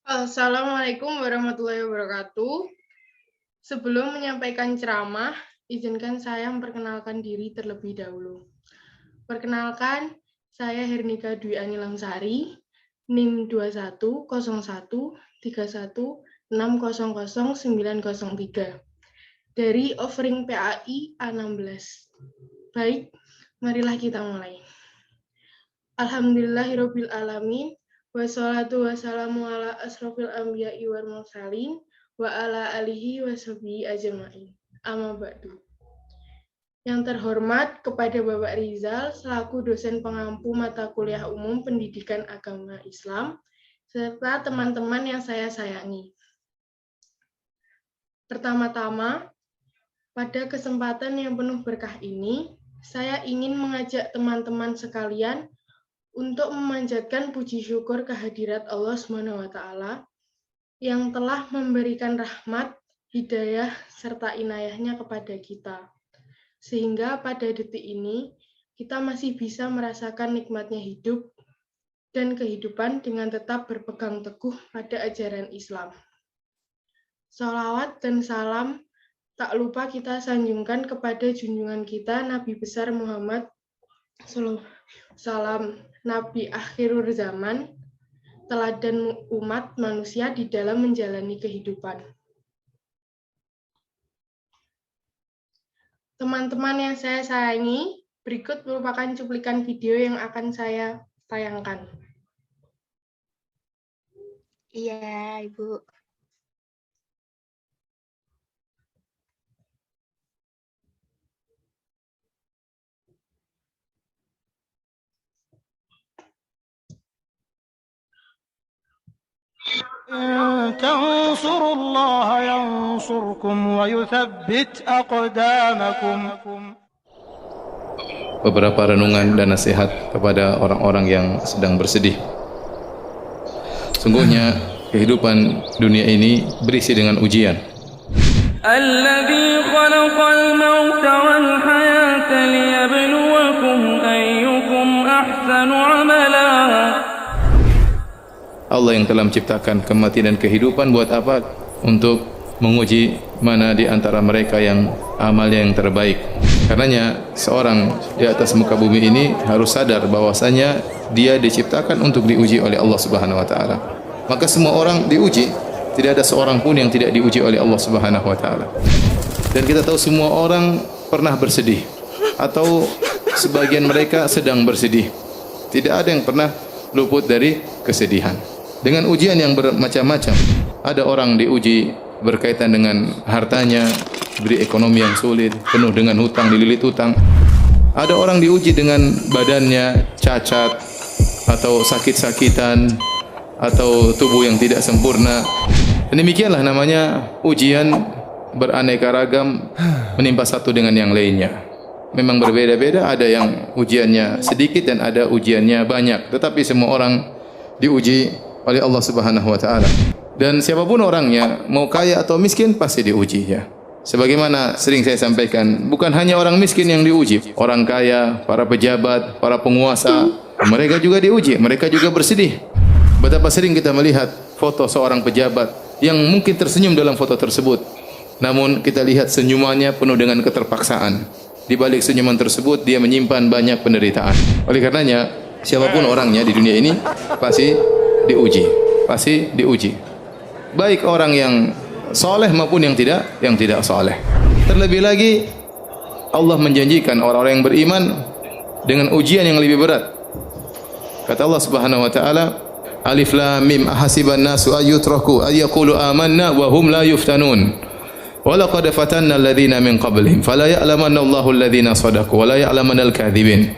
Assalamualaikum warahmatullahi wabarakatuh. Sebelum menyampaikan ceramah, izinkan saya memperkenalkan diri terlebih dahulu. Perkenalkan, saya Hernika Dwi Ani Langsari, NIM 210131600903 dari Offering PAI A16. Baik, marilah kita mulai. Alhamdulillahirabbil alamin. Wassalatu wassalamu ala asrofil anbiya'i wal mursalin wa ala alihi wa sahbihi ajma'in. Amma ba'du. Yang terhormat kepada Bapak Rizal selaku dosen pengampu mata kuliah umum Pendidikan Agama Islam serta teman-teman yang saya sayangi. Pertama-tama, pada kesempatan yang penuh berkah ini, saya ingin mengajak teman-teman sekalian untuk memanjatkan puji syukur kehadirat Allah SWT yang telah memberikan rahmat, hidayah, serta inayahnya kepada kita. Sehingga pada detik ini, kita masih bisa merasakan nikmatnya hidup dan kehidupan dengan tetap berpegang teguh pada ajaran Islam. Sholawat dan salam tak lupa kita sanjungkan kepada junjungan kita Nabi besar Muhammad SAW, Nabi akhirul zaman, teladan umat manusia di dalam menjalani kehidupan. Teman-teman yang saya sayangi, berikut merupakan cuplikan video yang akan saya tayangkan. Iya, Ibu. إن تنصروا الله ينصركم ويثبت أقدامكم. Beberapa renungan dan nasihat kepada orang-orang yang sedang bersedih. Sungguhnya kehidupan dunia ini berisi dengan ujian. الذي خلق الموت والحياة ليبلوكم أيكم أحسن عملا. Allah yang telah menciptakan kematian dan kehidupan buat apa? Untuk menguji mana di antara mereka yang amalnya yang terbaik. Karenanya seorang di atas muka bumi ini harus sadar bahwasanya dia diciptakan untuk diuji oleh Allah Subhanahu wa taala. Maka semua orang diuji, tidak ada seorang pun yang tidak diuji oleh Allah Subhanahu wa taala. Dan kita tahu semua orang pernah bersedih atau sebagian mereka sedang bersedih. Tidak ada yang pernah luput dari kesedihan. Dengan ujian yang bermacam-macam. Ada orang diuji berkaitan dengan hartanya, beri ekonomi yang sulit, penuh dengan hutang, dililit hutang. Ada orang diuji dengan badannya cacat atau sakit-sakitan atau tubuh yang tidak sempurna. Dan demikianlah namanya ujian beraneka ragam menimpa satu dengan yang lainnya. Memang berbeda-beda, ada yang ujiannya sedikit dan ada ujiannya banyak. Tetapi semua orang diuji oleh Allah Subhanahu wa taala. Dan siapapun orangnya, mau kaya atau miskin pasti diuji ya. Sebagaimana sering saya sampaikan, bukan hanya orang miskin yang diuji, orang kaya, para pejabat, para penguasa, mereka juga diuji, mereka juga bersedih. Betapa sering kita melihat foto seorang pejabat yang mungkin tersenyum dalam foto tersebut. Namun kita lihat senyumannya penuh dengan keterpaksaan. Di balik senyuman tersebut dia menyimpan banyak penderitaan. Oleh karenanya, siapapun orangnya di dunia ini pasti diuji. Baik orang yang soleh maupun yang tidak soleh. Terlebih lagi Allah menjanjikan orang-orang yang beriman dengan ujian yang lebih berat. Kata Allah Subhanahu wa taala, Alif Lam Mim ahasiban nasu ayyutraku ayyaqulu amanna wa hum la yuftanun. Wa laqad fatanna alladhina min qablihim fala ya'lamanna Allahu alladhina shadaqu wa la ya'lamanal kadhibin.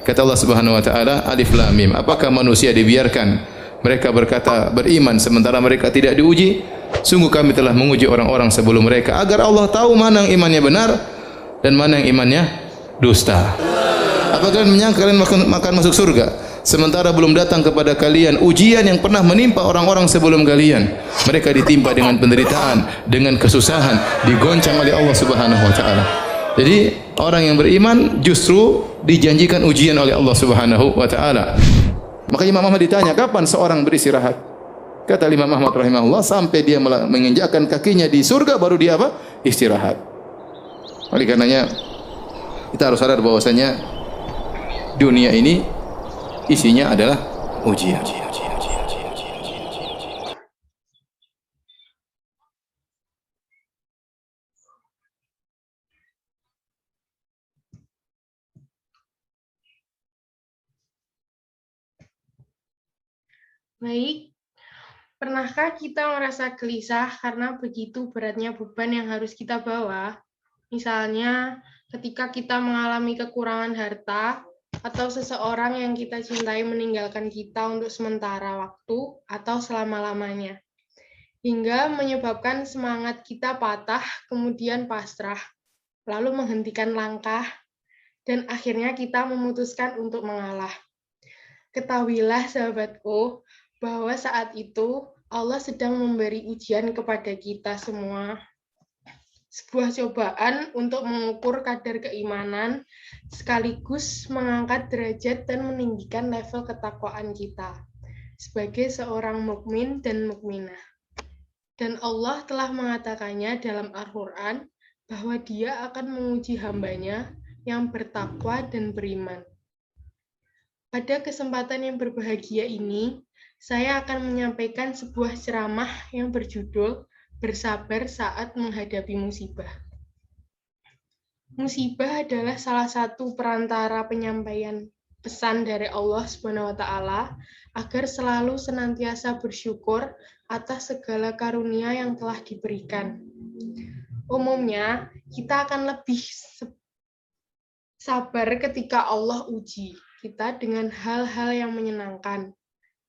Kata Allah Subhanahu wa taala, Alif Lam Mim, apakah manusia dibiarkan mereka berkata beriman sementara mereka tidak diuji? Sungguh kami telah menguji orang-orang sebelum mereka agar Allah tahu mana yang imannya benar dan mana yang imannya dusta. Apakah kalian menyangka kalian akan masuk surga sementara belum datang kepada kalian ujian yang pernah menimpa orang-orang sebelum kalian? Mereka ditimpa dengan penderitaan, dengan kesusahan, digoncang oleh Allah Subhanahu wa taala. Jadi orang yang beriman justru dijanjikan ujian oleh Allah Subhanahu wa taala. Maka Imam Ahmad ditanya, kapan seorang beristirahat? Kata Imam Ahmad rahimahullah, sampai dia menginjakkan kakinya di surga baru dia apa? Istirahat. Oleh karenanya kita harus sadar bahwasanya dunia ini isinya adalah ujian. Baik, pernahkah kita merasa gelisah karena begitu beratnya beban yang harus kita bawa? Misalnya, ketika kita mengalami kekurangan harta, atau seseorang yang kita cintai meninggalkan kita untuk sementara waktu atau selama-lamanya, hingga menyebabkan semangat kita patah, kemudian pasrah, lalu menghentikan langkah, dan akhirnya kita memutuskan untuk mengalah. Ketahuilah, sahabatku, bahwa saat itu Allah sedang memberi ujian kepada kita semua. Sebuah cobaan untuk mengukur kadar keimanan, sekaligus mengangkat derajat dan meninggikan level ketakwaan kita sebagai seorang mukmin dan mukminah. Dan Allah telah mengatakannya dalam Al-Quran bahwa Dia akan menguji hambanya yang bertakwa dan beriman. Pada kesempatan yang berbahagia ini, saya akan menyampaikan sebuah ceramah yang berjudul Bersabar Saat Menghadapi Musibah. Musibah adalah salah satu perantara penyampaian pesan dari Allah SWT agar selalu senantiasa bersyukur atas segala karunia yang telah diberikan. Umumnya, kita akan lebih sabar ketika Allah uji kita dengan hal-hal yang menyenangkan.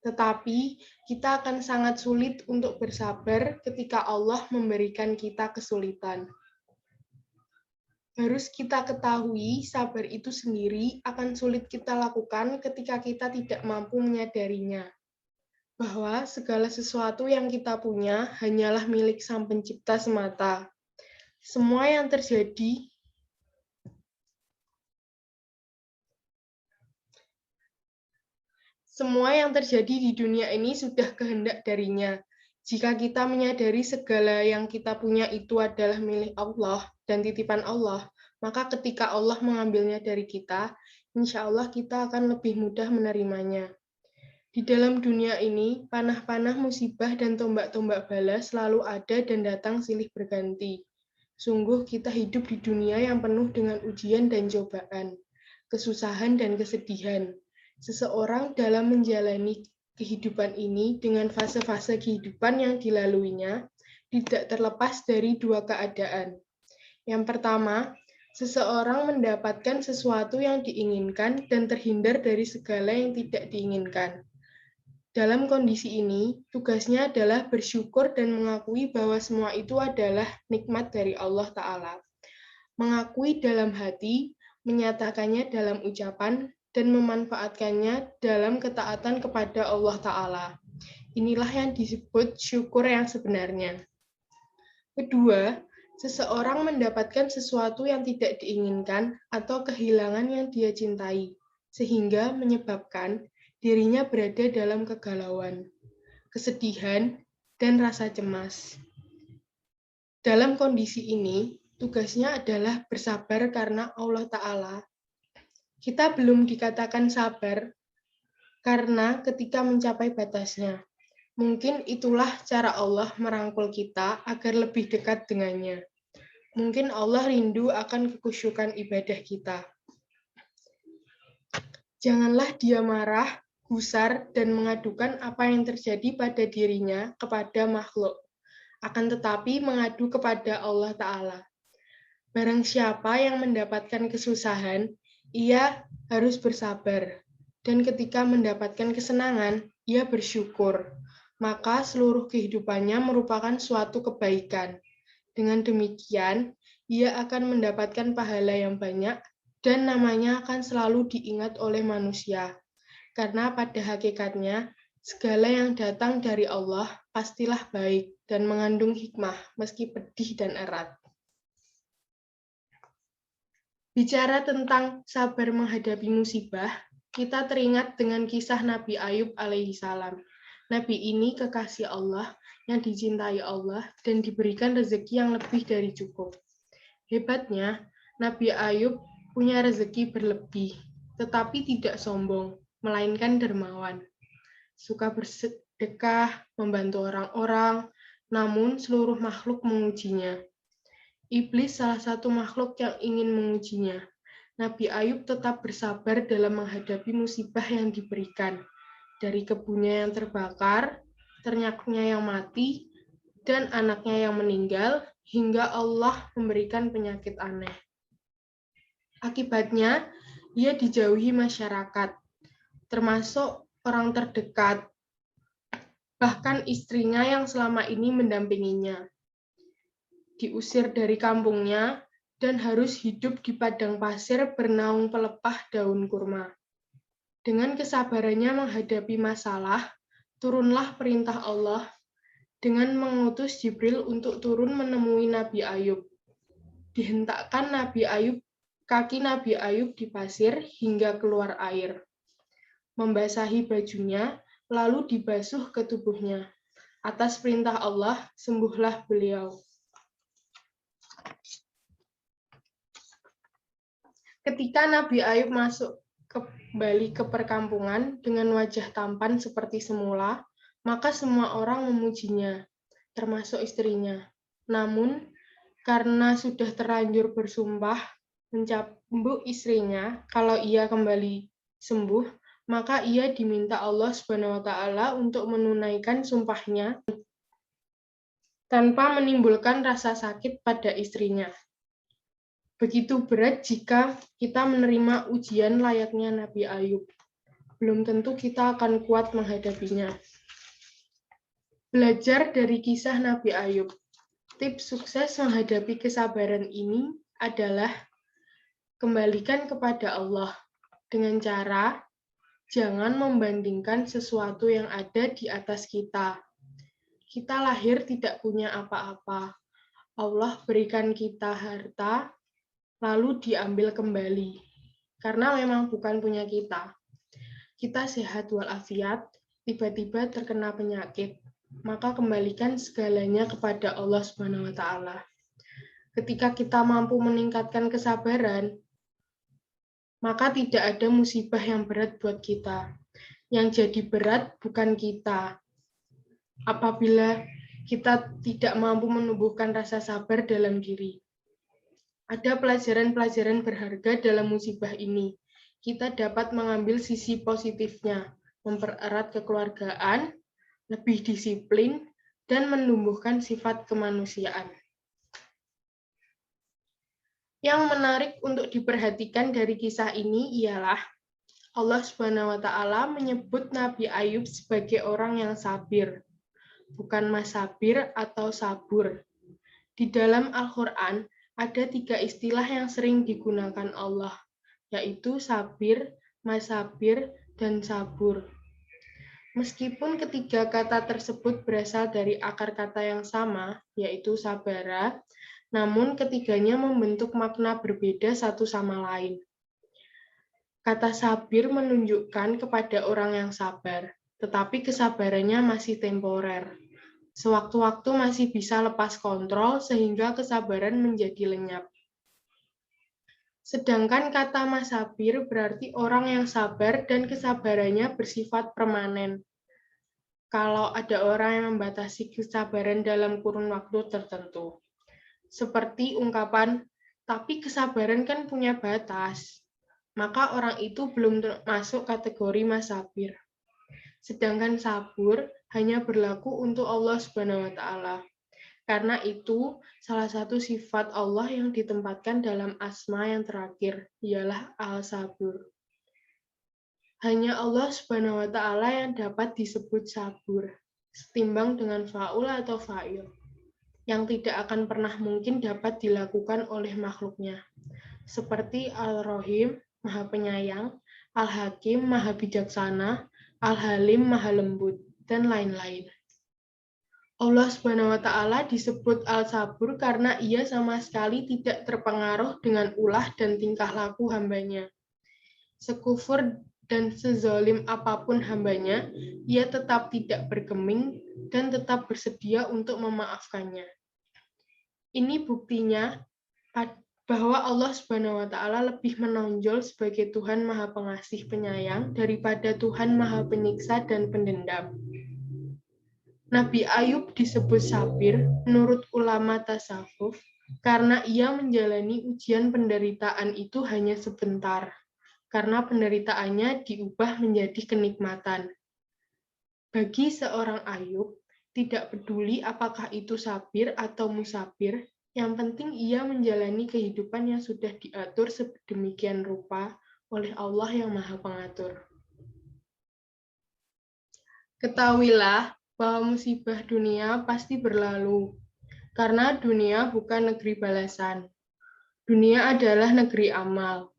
Tetapi kita akan sangat sulit untuk bersabar ketika Allah memberikan kita kesulitan. Harus kita ketahui, sabar itu sendiri akan sulit kita lakukan ketika kita tidak mampu menyadarinya. Bahwa segala sesuatu yang kita punya hanyalah milik Sang Pencipta semata. Semua yang terjadi di dunia ini sudah kehendak darinya. Jika kita menyadari segala yang kita punya itu adalah milik Allah dan titipan Allah, maka ketika Allah mengambilnya dari kita, insya Allah kita akan lebih mudah menerimanya. Di dalam dunia ini, panah-panah musibah dan tombak-tombak bala selalu ada dan datang silih berganti. Sungguh kita hidup di dunia yang penuh dengan ujian dan cobaan, kesusahan dan kesedihan. Seseorang dalam menjalani kehidupan ini dengan fase-fase kehidupan yang dilaluinya tidak terlepas dari dua keadaan. Yang pertama, seseorang mendapatkan sesuatu yang diinginkan dan terhindar dari segala yang tidak diinginkan. Dalam kondisi ini, tugasnya adalah bersyukur dan mengakui bahwa semua itu adalah nikmat dari Allah Ta'ala. Mengakui dalam hati, menyatakannya dalam ucapan, dan memanfaatkannya dalam ketaatan kepada Allah Ta'ala. Inilah yang disebut syukur yang sebenarnya. Kedua, seseorang mendapatkan sesuatu yang tidak diinginkan atau kehilangan yang dia cintai, sehingga menyebabkan dirinya berada dalam kegalauan, kesedihan, dan rasa cemas. Dalam kondisi ini, tugasnya adalah bersabar karena Allah Ta'ala. Kita belum dikatakan sabar karena ketika mencapai batasnya. Mungkin itulah cara Allah merangkul kita agar lebih dekat dengannya. Mungkin Allah rindu akan kekhusyukan ibadah kita. Janganlah dia marah, gusar, dan mengadukan apa yang terjadi pada dirinya kepada makhluk. Akan tetapi mengadu kepada Allah Ta'ala. Barang siapa yang mendapatkan kesusahan, ia harus bersabar, dan ketika mendapatkan kesenangan, ia bersyukur, maka seluruh kehidupannya merupakan suatu kebaikan. Dengan demikian, ia akan mendapatkan pahala yang banyak, dan namanya akan selalu diingat oleh manusia. Karena pada hakikatnya, segala yang datang dari Allah pastilah baik dan mengandung hikmah, meski pedih dan erat. Bicara tentang sabar menghadapi musibah, kita teringat dengan kisah Nabi Ayub alaihissalam. Nabi ini kekasih Allah yang dicintai Allah dan diberikan rezeki yang lebih dari cukup. Hebatnya, Nabi Ayub punya rezeki berlebih, tetapi tidak sombong, melainkan dermawan. Suka bersedekah, membantu orang-orang, namun seluruh makhluk mengujinya. Iblis salah satu makhluk yang ingin mengujinya. Nabi Ayub tetap bersabar dalam menghadapi musibah yang diberikan, dari kebunnya yang terbakar, ternaknya yang mati, dan anaknya yang meninggal, hingga Allah memberikan penyakit aneh. Akibatnya, ia dijauhi masyarakat, termasuk orang terdekat, bahkan istrinya yang selama ini mendampinginya. Diusir dari kampungnya, dan harus hidup di padang pasir bernaung pelepah daun kurma. Dengan kesabarannya menghadapi masalah, turunlah perintah Allah dengan mengutus Jibril untuk turun menemui Nabi Ayub. Dihentakkan kaki Nabi Ayub di pasir hingga keluar air. Membasahi bajunya, lalu dibasuh ke tubuhnya. Atas perintah Allah, sembuhlah beliau. Ketika Nabi Ayub masuk kembali ke perkampungan dengan wajah tampan seperti semula, maka semua orang memujinya, termasuk istrinya. Namun, karena sudah terlanjur bersumpah mencambuk istrinya kalau ia kembali sembuh, maka ia diminta Allah SWT untuk menunaikan sumpahnya tanpa menimbulkan rasa sakit pada istrinya. Begitu berat jika kita menerima ujian layaknya Nabi Ayub. Belum tentu kita akan kuat menghadapinya. Belajar dari kisah Nabi Ayub. Tips sukses menghadapi kesabaran ini adalah kembalikan kepada Allah dengan cara jangan membandingkan sesuatu yang ada di atas kita. Kita lahir tidak punya apa-apa. Allah berikan kita harta, lalu diambil kembali, karena memang bukan punya kita. Kita sehat walafiat, tiba-tiba terkena penyakit, maka kembalikan segalanya kepada Allah SWT. Ketika kita mampu meningkatkan kesabaran, maka tidak ada musibah yang berat buat kita. Yang jadi berat bukan kita. Apabila kita tidak mampu menumbuhkan rasa sabar dalam diri. Ada pelajaran-pelajaran berharga dalam musibah ini. Kita dapat mengambil sisi positifnya, mempererat kekeluargaan, lebih disiplin, dan menumbuhkan sifat kemanusiaan. Yang menarik untuk diperhatikan dari kisah ini ialah Allah SWT menyebut Nabi Ayub sebagai orang yang sabir, bukan masabir atau sabur. Di dalam Al-Quran, ada 3 istilah yang sering digunakan Allah, yaitu sabir, masabir, dan sabur. Meskipun ketiga kata tersebut berasal dari akar kata yang sama, yaitu sabara, namun ketiganya membentuk makna berbeda satu sama lain. Kata sabir menunjukkan kepada orang yang sabar, tetapi kesabarannya masih temporer. Sewaktu-waktu masih bisa lepas kontrol sehingga kesabaran menjadi lenyap. Sedangkan kata masabir berarti orang yang sabar dan kesabarannya bersifat permanen. Kalau ada orang yang membatasi kesabaran dalam kurun waktu tertentu. Seperti ungkapan, tapi kesabaran kan punya batas. Maka orang itu belum masuk kategori masabir. Sedangkan sabur hanya berlaku untuk Allah SWT. Karena itu, salah satu sifat Allah yang ditempatkan dalam asma yang terakhir, ialah Al-Sabur. Hanya Allah SWT yang dapat disebut sabur, setimbang dengan fa'ul atau fa'il, yang tidak akan pernah mungkin dapat dilakukan oleh makhluknya. Seperti Al-Rahim, Maha Penyayang, Al-Hakim, Maha Bijaksana, Al-Halim, Maha Lembut, dan lain-lain. Allah SWT disebut Al-Sabur karena ia sama sekali tidak terpengaruh dengan ulah dan tingkah laku hambanya. Sekufur dan sezalim apapun hambanya, ia tetap tidak bergeming dan tetap bersedia untuk memaafkannya. Ini buktinya bahwa Allah Subhanahu wa Ta'ala lebih menonjol sebagai Tuhan Maha Pengasih Penyayang daripada Tuhan Maha Penyiksa dan Pendendam. Nabi Ayub disebut sabir menurut ulama tasawuf karena ia menjalani ujian penderitaan itu hanya sebentar, karena penderitaannya diubah menjadi kenikmatan. Bagi seorang Ayub, tidak peduli apakah itu sabir atau musabir, yang penting ia menjalani kehidupan yang sudah diatur sedemikian rupa oleh Allah yang Maha Pengatur. Ketahuilah bahwa musibah dunia pasti berlalu, karena dunia bukan negeri balasan. Dunia adalah negeri amal.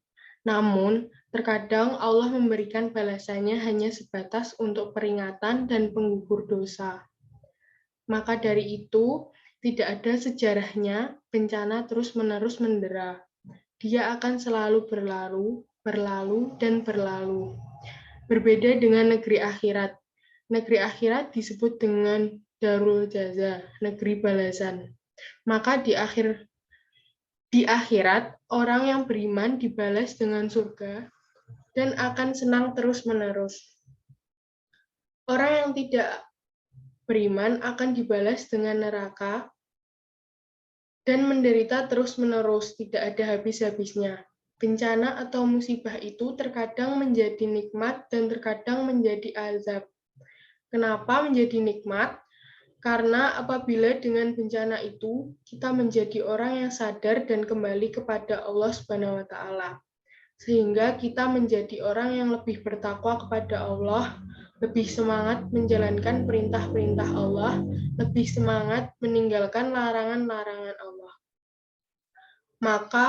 Namun, terkadang Allah memberikan balasannya hanya sebatas untuk peringatan dan penggugur dosa. Maka dari itu, tidak ada sejarahnya bencana terus-menerus mendera. Dia akan selalu berlalu, dan berlalu. Berbeda dengan negeri akhirat. Negeri akhirat disebut dengan Darul Jaza, negeri balasan. Maka di akhirat, orang yang beriman dibalas dengan surga dan akan senang terus-menerus. Orang yang tidak beriman akan dibalas dengan neraka dan menderita terus-menerus, tidak ada habis-habisnya. Bencana atau musibah itu terkadang menjadi nikmat dan terkadang menjadi azab. Kenapa menjadi nikmat? Karena apabila dengan bencana itu kita menjadi orang yang sadar dan kembali kepada Allah Subhanahu wa Ta'ala, sehingga kita menjadi orang yang lebih bertakwa kepada Allah, lebih semangat menjalankan perintah-perintah Allah, lebih semangat meninggalkan larangan-larangan Allah. Maka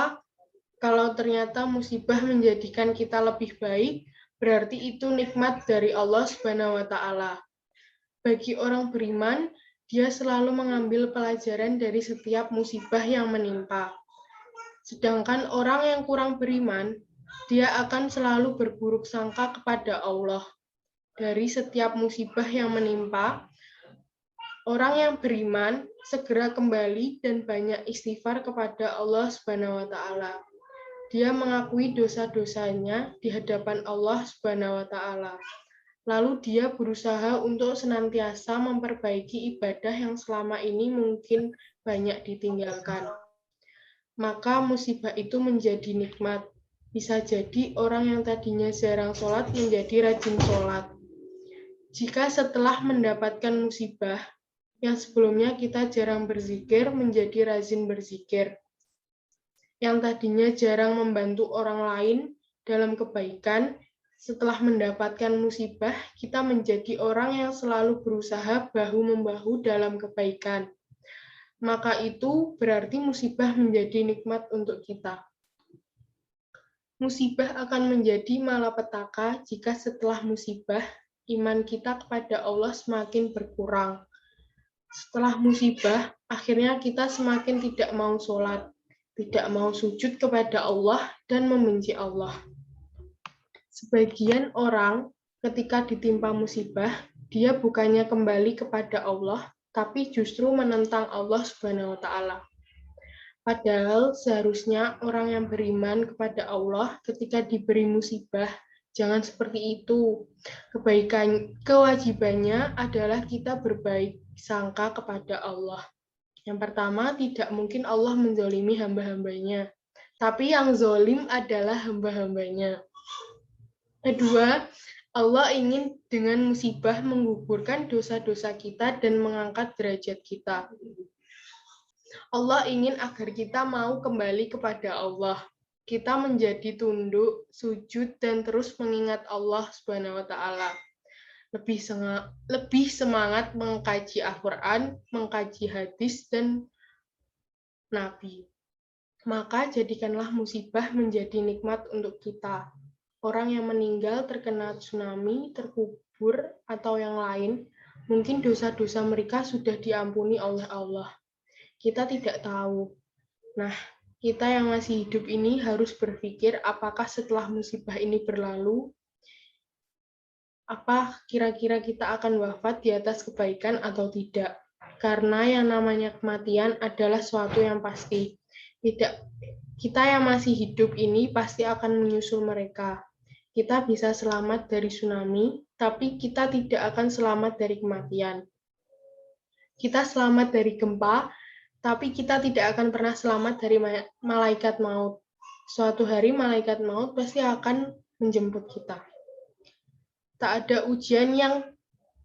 kalau ternyata musibah menjadikan kita lebih baik, berarti itu nikmat dari Allah Subhanahu wa Ta'ala. Bagi orang beriman, dia selalu mengambil pelajaran dari setiap musibah yang menimpa. Sedangkan orang yang kurang beriman, dia akan selalu berburuk sangka kepada Allah. Dari setiap musibah yang menimpa, orang yang beriman segera kembali dan banyak istighfar kepada Allah Subhanahu wa Ta'ala. Dia mengakui dosa-dosanya di hadapan Allah Subhanahu wa Ta'ala. Lalu dia berusaha untuk senantiasa memperbaiki ibadah yang selama ini mungkin banyak ditinggalkan. Maka musibah itu menjadi nikmat. Bisa jadi orang yang tadinya jarang sholat menjadi rajin sholat. Jika setelah mendapatkan musibah, yang sebelumnya kita jarang berzikir menjadi rajin berzikir. Yang tadinya jarang membantu orang lain dalam kebaikan, setelah mendapatkan musibah, kita menjadi orang yang selalu berusaha bahu-membahu dalam kebaikan. Maka itu berarti musibah menjadi nikmat untuk kita. Musibah akan menjadi malapetaka jika setelah musibah, iman kita kepada Allah semakin berkurang. Setelah musibah, akhirnya kita semakin tidak mau sholat, tidak mau sujud kepada Allah, dan membenci Allah. Sebagian orang ketika ditimpa musibah, dia bukannya kembali kepada Allah, tapi justru menentang Allah Subhanahu wa Ta'ala. Padahal seharusnya orang yang beriman kepada Allah ketika diberi musibah, jangan seperti itu. Kewajibannya adalah kita berbaik sangka kepada Allah. Yang pertama, tidak mungkin Allah menzalimi hamba-hambanya, tapi yang zalim adalah hamba-hambanya. Kedua, Allah ingin dengan musibah menggugurkan dosa-dosa kita dan mengangkat derajat kita. Allah ingin agar kita mau kembali kepada Allah. Kita menjadi tunduk, sujud, dan terus mengingat Allah Subhanahu wa Ta'ala. Lebih semangat mengkaji Al-Quran, mengkaji hadis, dan Nabi. Maka jadikanlah musibah menjadi nikmat untuk kita. Orang yang meninggal terkena tsunami, terkubur, atau yang lain, mungkin dosa-dosa mereka sudah diampuni oleh Allah. Kita tidak tahu. Nah, kita yang masih hidup ini harus berpikir apakah setelah musibah ini berlalu, apa kira-kira kita akan wafat di atas kebaikan atau tidak. Karena yang namanya kematian adalah suatu yang pasti. Kita yang masih hidup ini pasti akan menyusul mereka. Kita bisa selamat dari tsunami, tapi kita tidak akan selamat dari kematian. Kita selamat dari gempa, tapi kita tidak akan pernah selamat dari malaikat maut. Suatu hari malaikat maut pasti akan menjemput kita. Tak ada ujian yang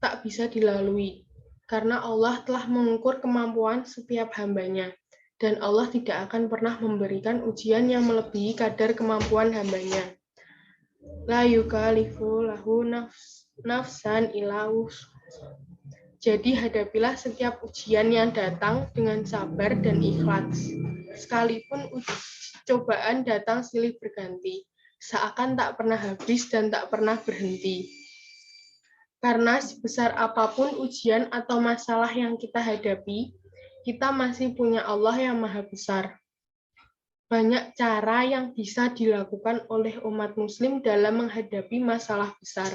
tak bisa dilalui, karena Allah telah mengukur kemampuan setiap hambanya, dan Allah tidak akan pernah memberikan ujian yang melebihi kadar kemampuan hambanya. La yukallifu lahu nafsan illa wus'aha. Jadi hadapilah setiap ujian yang datang dengan sabar dan ikhlas. Sekalipun cobaan datang silih berganti, seakan tak pernah habis dan tak pernah berhenti. Karena sebesar apapun ujian atau masalah yang kita hadapi, kita masih punya Allah yang Maha Besar. Banyak cara yang bisa dilakukan oleh umat muslim dalam menghadapi masalah besar,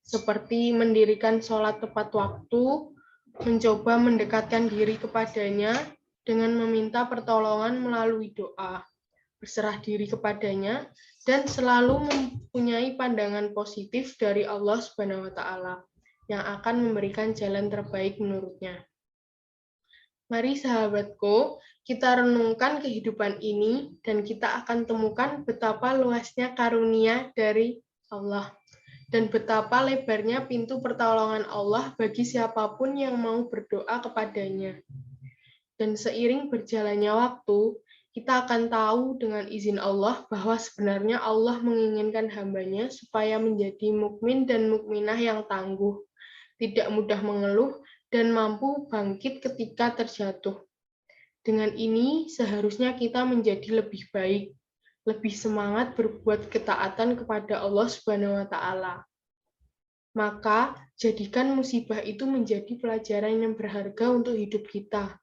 seperti mendirikan sholat tepat waktu, mencoba mendekatkan diri kepadanya dengan meminta pertolongan melalui doa, berserah diri kepadanya, dan selalu mempunyai pandangan positif dari Allah Subhanahu wa Ta'ala yang akan memberikan jalan terbaik menurutnya. Mari sahabatku, kita renungkan kehidupan ini dan kita akan temukan betapa luasnya karunia dari Allah dan betapa lebarnya pintu pertolongan Allah bagi siapapun yang mau berdoa kepadanya. Dan seiring berjalannya waktu, kita akan tahu dengan izin Allah bahwa sebenarnya Allah menginginkan hambanya supaya menjadi mukmin dan mukminah yang tangguh, tidak mudah mengeluh, dan mampu bangkit ketika terjatuh. Dengan ini, seharusnya kita menjadi lebih baik, lebih semangat berbuat ketaatan kepada Allah Subhanahu wa Ta'ala. Maka, jadikan musibah itu menjadi pelajaran yang berharga untuk hidup kita.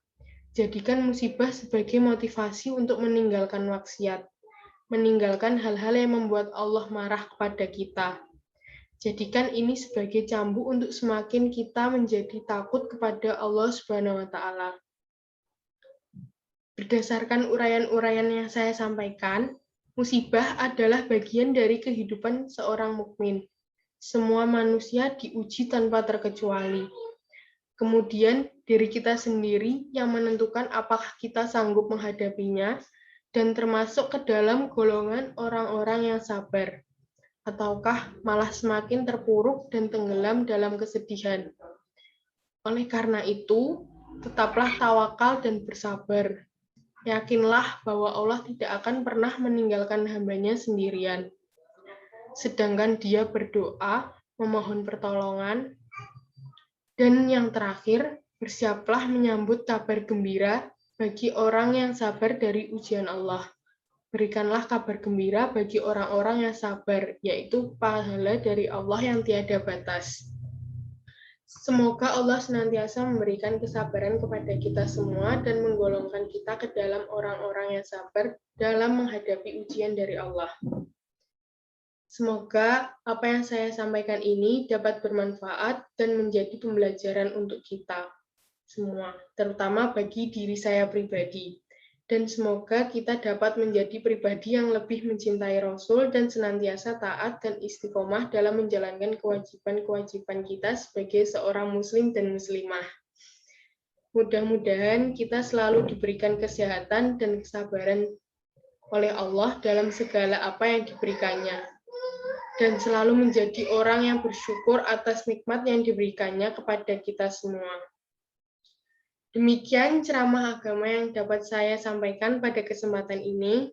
Jadikan musibah sebagai motivasi untuk meninggalkan maksiat, meninggalkan hal-hal yang membuat Allah marah kepada kita. Jadikan ini sebagai cambuk untuk semakin kita menjadi takut kepada Allah Subhanahu wa Ta'ala. Berdasarkan uraian-uraian yang saya sampaikan, musibah adalah bagian dari kehidupan seorang mukmin. Semua manusia diuji tanpa terkecuali. Kemudian, diri kita sendiri yang menentukan apakah kita sanggup menghadapinya, dan termasuk ke dalam golongan orang-orang yang sabar, ataukah malah semakin terpuruk dan tenggelam dalam kesedihan. Oleh karena itu, tetaplah tawakal dan bersabar. Yakinlah bahwa Allah tidak akan pernah meninggalkan hambanya sendirian. Sedangkan Dia berdoa, memohon pertolongan, dan yang terakhir, bersiaplah menyambut kabar gembira bagi orang yang sabar dari ujian Allah. Berikanlah kabar gembira bagi orang-orang yang sabar, yaitu pahala dari Allah yang tiada batas. Semoga Allah senantiasa memberikan kesabaran kepada kita semua dan menggolongkan kita ke dalam orang-orang yang sabar dalam menghadapi ujian dari Allah. Semoga apa yang saya sampaikan ini dapat bermanfaat dan menjadi pembelajaran untuk kita semua, terutama bagi diri saya pribadi. Dan semoga kita dapat menjadi pribadi yang lebih mencintai Rasul dan senantiasa taat dan istiqomah dalam menjalankan kewajiban-kewajiban kita sebagai seorang muslim dan muslimah. Mudah-mudahan kita selalu diberikan kesehatan dan kesabaran oleh Allah dalam segala apa yang diberikannya, dan selalu menjadi orang yang bersyukur atas nikmat yang diberikannya kepada kita semua. Demikian ceramah agama yang dapat saya sampaikan pada kesempatan ini.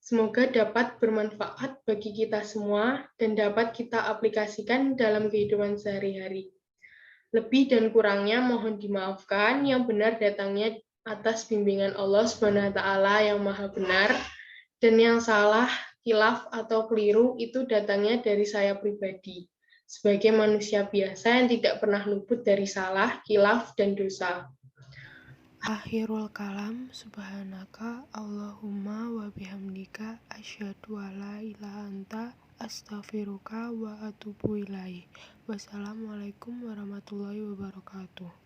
Semoga dapat bermanfaat bagi kita semua dan dapat kita aplikasikan dalam kehidupan sehari-hari. Lebih dan kurangnya mohon dimaafkan, yang benar datangnya atas bimbingan Allah Subhanahu wa Ta'ala yang Maha Benar, dan yang salah, khilaf atau keliru itu datangnya dari saya pribadi, sebagai manusia biasa yang tidak pernah luput dari salah, khilaf, dan dosa. Akhirul kalam, subhanaka Allahumma wa bihamdika asyhadu alla ilaha anta Astaghfiruka wa atubu ilaih. Wassalamualaikum warahmatullahi wabarakatuh.